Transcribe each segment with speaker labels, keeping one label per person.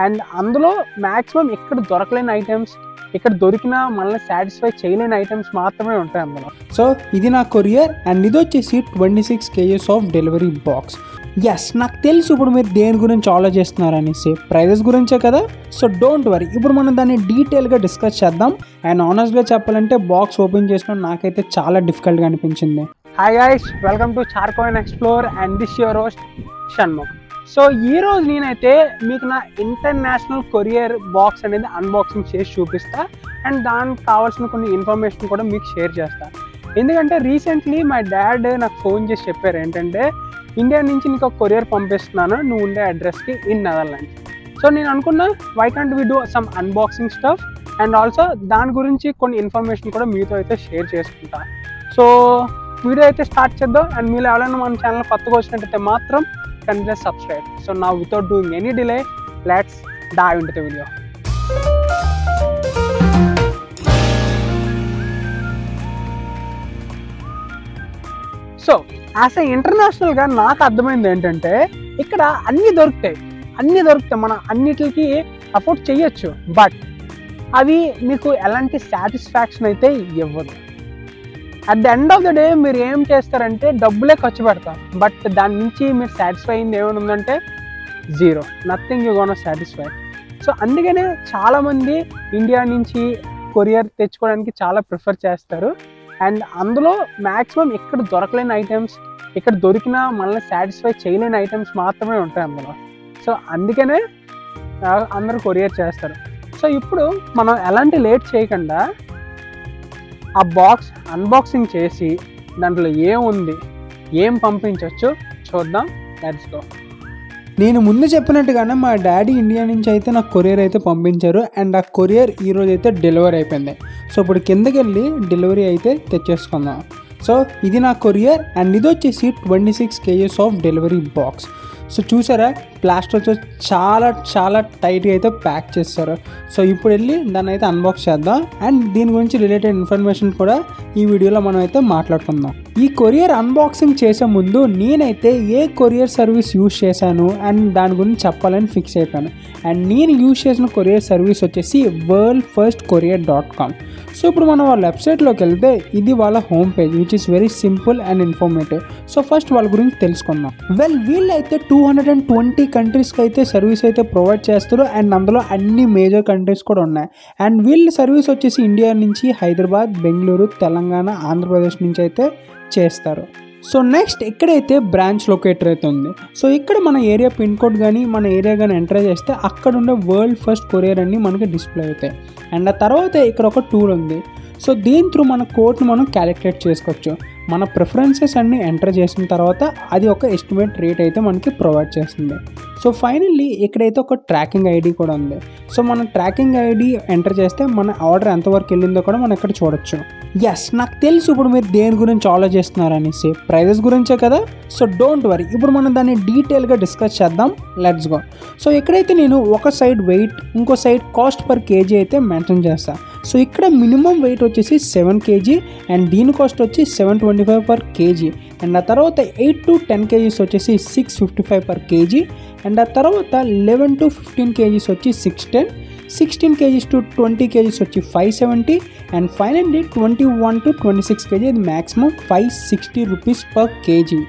Speaker 1: And అందులో maximum ఇక్కడ దొరకలేని items, ఇక్కడ దొరికినా మనల్ని సాటిస్ఫై చేయలేని ఐటమ్స్ మాత్రమే ఉంటాయి అందులో. సో ఇది నా కొరియర్ అండ్ ఇది వచ్చేసి 26 kgs of delivery box. Yes, నాకు తెలుసు ఇప్పుడు మీరు దేని గురించి ఆలోచిస్తున్నారు అనేసి, ప్రైజెస్ గురించే కదా. సో డోంట్ వరీ, ఇప్పుడు మనం దాన్ని డీటెయిల్గా డిస్కస్ చేద్దాం. అండ్ ఆనెస్ట్గా చెప్పాలంటే బాక్స్ ఓపెన్ చేసిన నాకైతే చాలా డిఫికల్ట్గా అనిపించింది. హాయ్ గైస్, వెల్కమ్ టు చార్కోయిన్ explore and this your host Shanmukh. So ఈరోజు నేనైతే మీకు నా ఇంటర్నేషనల్ కొరియర్ బాక్స్ అనేది అన్బాక్సింగ్ చేసి చూపిస్తా అండ్ దానికి కావాల్సిన కొన్ని ఇన్ఫర్మేషన్ కూడా మీకు షేర్ చేస్తా. ఎందుకంటే రీసెంట్లీ మై డాడ్ నాకు ఫోన్ చేసి చెప్పారు ఏంటంటే, ఇండియా నుంచి నీకు ఒక కొరియర్ పంపిస్తున్నాను నువ్వు ఉండే అడ్రస్కి ఇన్ నెదర్లాండ్స్. సో నేను అనుకున్నా why can't we do some unboxing stuff and also దాని గురించి కొన్ని ఇన్ఫర్మేషన్ కూడా మీతో అయితే షేర్ చేసుకుంటా. సో వీడియో అయితే స్టార్ట్ చేద్దాం. అండ్ మీరు ఎవరైనా మన ఛానల్ కొత్తగా వచ్చినట్టయితే మాత్రం consider subscribe. So now without doing any delay, let's dive into the video. So as a ఇంటర్నేషనల్గా నాకు అర్థమైంది ఏంటంటే, ఇక్కడ అన్నీ దొరుకుతాయి, మనం అన్నిటికి అఫోర్డ్ చేయొచ్చు, బట్ అవి మీకు ఎలాంటి సాటిస్ఫాక్షన్ అయితే ఇవ్వదు. At the end of the day మీరు ఏం చేస్తారంటే డబ్బులే ఖర్చు పెడతారు, బట్ దాని నుంచి మీరు సాటిస్ఫై అయింది ఏమైనా ఉందంటే zero, nothing you gonna satisfy. So అందుకనే చాలామంది ఇండియా నుంచి కొరియర్ తెచ్చుకోవడానికి చాలా ప్రిఫర్ చేస్తారు. అండ్ అందులో మ్యాక్సిమం ఇక్కడ దొరకలేని ఐటమ్స్, ఇక్కడ దొరికినా మనల్ని సాటిస్ఫై చేయలేని ఐటమ్స్ మాత్రమే ఉంటాయి అందులో. సో అందుకనే అందరూ కొరియర్ చేస్తారు. సో ఇప్పుడు మనం ఎలాంటి లేట్ చేయకుండా ఆ బాక్స్ అన్బాక్సింగ్ చేసి దాంట్లో ఏముంది, ఏం పంపించవచ్చు చూద్దాం. Let's go. నేను ముందు చెప్పినట్టుగానే మా డాడీ ఇండియా నుంచి అయితే నాకు కొరియర్ అయితే పంపించారు అండ్ ఆ కొరియర్ ఈరోజు అయితే డెలివరీ అయిపోయింది. సో ఇప్పుడు కిందకి వెళ్ళి డెలివరీ అయితే తెచ్చేసుకుందాం. సో ఇది నా కొరియర్ అండ్ ఇది వచ్చేసి 26 kgs of delivery box. So చూసారా, ప్లాస్టర్ వచ్చి చాలా టైట్గా అయితే ప్యాక్ చేస్తారు. సో ఇప్పుడు వెళ్ళి దాన్ని అయితే అన్బాక్స్ చేద్దాం అండ్ దీని గురించి రిలేటెడ్ ఇన్ఫర్మేషన్ కూడా ఈ వీడియోలో మనం అయితే మాట్లాడుకుందాం. ఈ కొరియర్ అన్బాక్సింగ్ చేసే ముందు నేనైతే ఏ కొరియర్ సర్వీస్ యూజ్ చేశాను అండ్ దాని గురించి చెప్పాలని ఫిక్స్ అయిపోయాను. అండ్ నేను యూజ్ చేసిన కొరియర్ సర్వీస్ వచ్చేసి worldfirstcourier.com. సో ఇప్పుడు మనం వాళ్ళ వెబ్సైట్లోకి వెళ్తే ఇది వాళ్ళ home page which is very simple and informative. So first వాళ్ళ గురించి తెలుసుకుందాం. వీళ్ళైతే 220 కంట్రీస్కి అయితే సర్వీస్ అయితే ప్రొవైడ్ చేస్తారు అండ్ అందులో అన్ని మేజర్ కంట్రీస్ కూడా ఉన్నాయి. అండ్ వీళ్ళ సర్వీస్ వచ్చేసి ఇండియా నుంచి హైదరాబాద్, బెంగళూరు, తెలంగాణ, ఆంధ్రప్రదేశ్ నుంచి అయితే చేస్తారు. సో నెక్స్ట్ ఇక్కడైతే బ్రాంచ్ లొకేటర్ అయితే ఉంది. సో ఇక్కడ మన ఏరియా పిన్ కోడ్ కానీ మన ఏరియా కానీ ఎంటర్ చేస్తే అక్కడ ఉండే వరల్డ్ ఫస్ట్ కొరియర్ అన్ని మనకి డిస్ప్లే అవుతాయి. అండ్ ఆ తర్వాత ఇక్కడ ఒక టూల్ ఉంది. సో దీని త్రూ మన కోడ్ని మనం క్యాలిక్యులేట్ చేసుకోవచ్చు. మన ప్రిఫరెన్సెస్ అన్ని ఎంటర్ చేసిన తర్వాత అది ఒక ఎస్టిమేట్ రేట్ అయితే మనకి ప్రొవైడ్ చేస్తుంది. సో ఫైనల్లీ ఇక్కడైతే ఒక ట్రాకింగ్ ఐడి కూడా ఉంది. సో మనం ట్రాకింగ్ ఐడి ఎంటర్ చేస్తే మన ఆర్డర్ ఎంతవరకు వెళ్ళిందో కూడా మనం ఇక్కడ చూడొచ్చు. ఎస్, నాకు తెలుసు ఇప్పుడు మీరు దేని గురించి ఆలోచిస్తున్నారు అనేసి, ప్రైజెస్ గురించే కదా. సో డోంట్ వరీ, ఇప్పుడు మనం దాన్ని డీటెయిల్గా డిస్కస్ చేద్దాం. Let's go. సో ఇక్కడైతే నేను ఒక సైడ్ వెయిట్, ఇంకో సైడ్ కాస్ట్ పర్ కేజీ అయితే మెన్షన్ చేస్తాను. సో ఇక్కడ మినిమం వెయిట్ వచ్చేసి 7 kg అండ్ దీని కాస్ట్ వచ్చి 725 పర్ కేజీ. అండ్ ఆ తర్వాత 8 to 10 kgs వచ్చేసి 655 పర్ కేజీ. అండ్ ఆ తర్వాత 11 to 15 kgs వచ్చి 610, 16 kgs to 20 kgs వచ్చి 570 అండ్ ఫైనల్లీ 21 to 26 kg ఇది maximum 560 rupees per KG.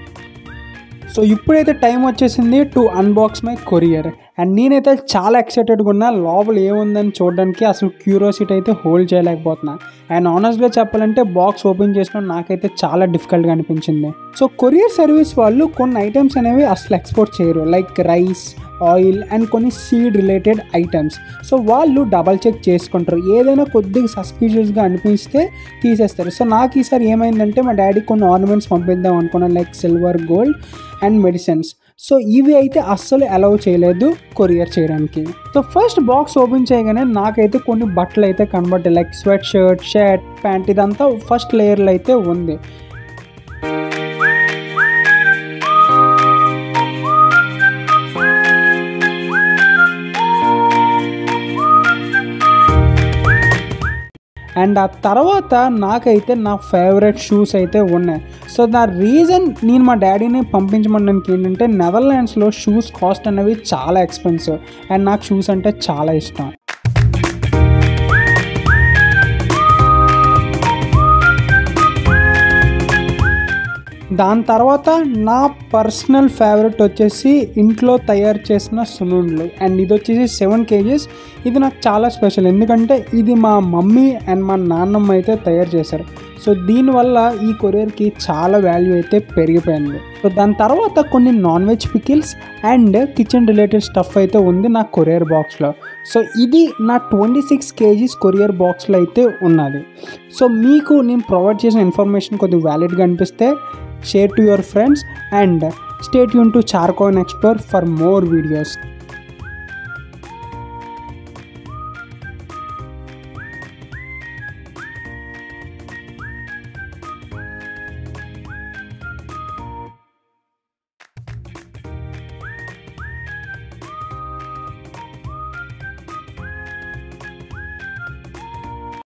Speaker 1: So ఇప్పుడైతే టైం వచ్చేసింది to unbox my courier and నేనైతే చాలా ఎక్సైటెడ్గా ఉన్నా. లోపల ఏముందని చూడడానికి అసలు క్యూరియాసిటీ అయితే హోల్డ్ చేయలేకపోతున్నా. అండ్ ఆనెస్ట్గా చెప్పాలంటే బాక్స్ ఓపెన్ చేసిన నాకైతే చాలా డిఫికల్ట్గా అనిపించింది. సో కొరియర్ సర్వీస్ వాళ్ళు కొన్ని ఐటమ్స్ అనేవి అసలు ఎక్స్పోర్ట్ చేయరు, లైక్ రైస్, ఆయిల్ అండ్ కొన్ని సీడ్ రిలేటెడ్ ఐటమ్స్. సో వాళ్ళు డబల్ చెక్ చేసుకుంటారు, ఏదైనా కొద్దిగా సస్పిషియస్గా అనిపిస్తే తీసేస్తారు. సో నాకు ఈసారి ఏమైందంటే మా డాడీ కొన్ని ఆర్నమెంట్స్ పంపిద్దాం అనుకున్నాను, like silver, gold and medicines. So ఇవి అయితే అస్సలు అలౌ చేయలేదు కొరియర్ చేయడానికి. సో ఫస్ట్ బాక్స్ ఓపెన్ చేయగానే నాకైతే కొన్ని బట్టలు అయితే కనబడ్డాయి, like sweat shirt, shirt, pant, ఇదంతా ఫస్ట్ లేయర్లో అయితే ఉంది. అండ్ ఆ తర్వాత నాకైతే నా ఫేవరెట్ షూస్ అయితే ఉన్నాయి. సో నా రీజన్ నేను మా డాడీని పంపించమనడానికి ఏంటంటే నెదర్లాండ్స్లో షూస్ కాస్ట్ అనేవి చాలా ఎక్స్పెన్సివ్ అండ్ నాకు షూస్ అంటే చాలా ఇష్టం. దాని తర్వాత నా పర్సనల్ ఫేవరెట్ వచ్చేసి ఇంట్లో తయారు చేసిన సున్నుండలు అండ్ ఇది వచ్చేసి 7 kgs. ఇది నాకు చాలా స్పెషల్ ఎందుకంటే ఇది మా మమ్మీ అండ్ మా నాన్నమ్మ అయితే తయారు చేశారు. సో దీనివల్ల ఈ కొరియర్కి చాలా వాల్యూ అయితే పెరిగిపోయింది. సో దాని తర్వాత కొన్ని non veg pickles and kitchen related stuff అయితే ఉంది నా కొరియర్ బాక్స్లో. సో ఇది నా 26 kgs కొరియర్ బాక్స్లో అయితే ఉన్నది. సో మీకు నేను ప్రొవైడ్ చేసిన ఇన్ఫర్మేషన్ కొద్దిగా వ్యాలిడ్గా అనిపిస్తే share to your friends and stay tuned to Charcoin Explore for more videos.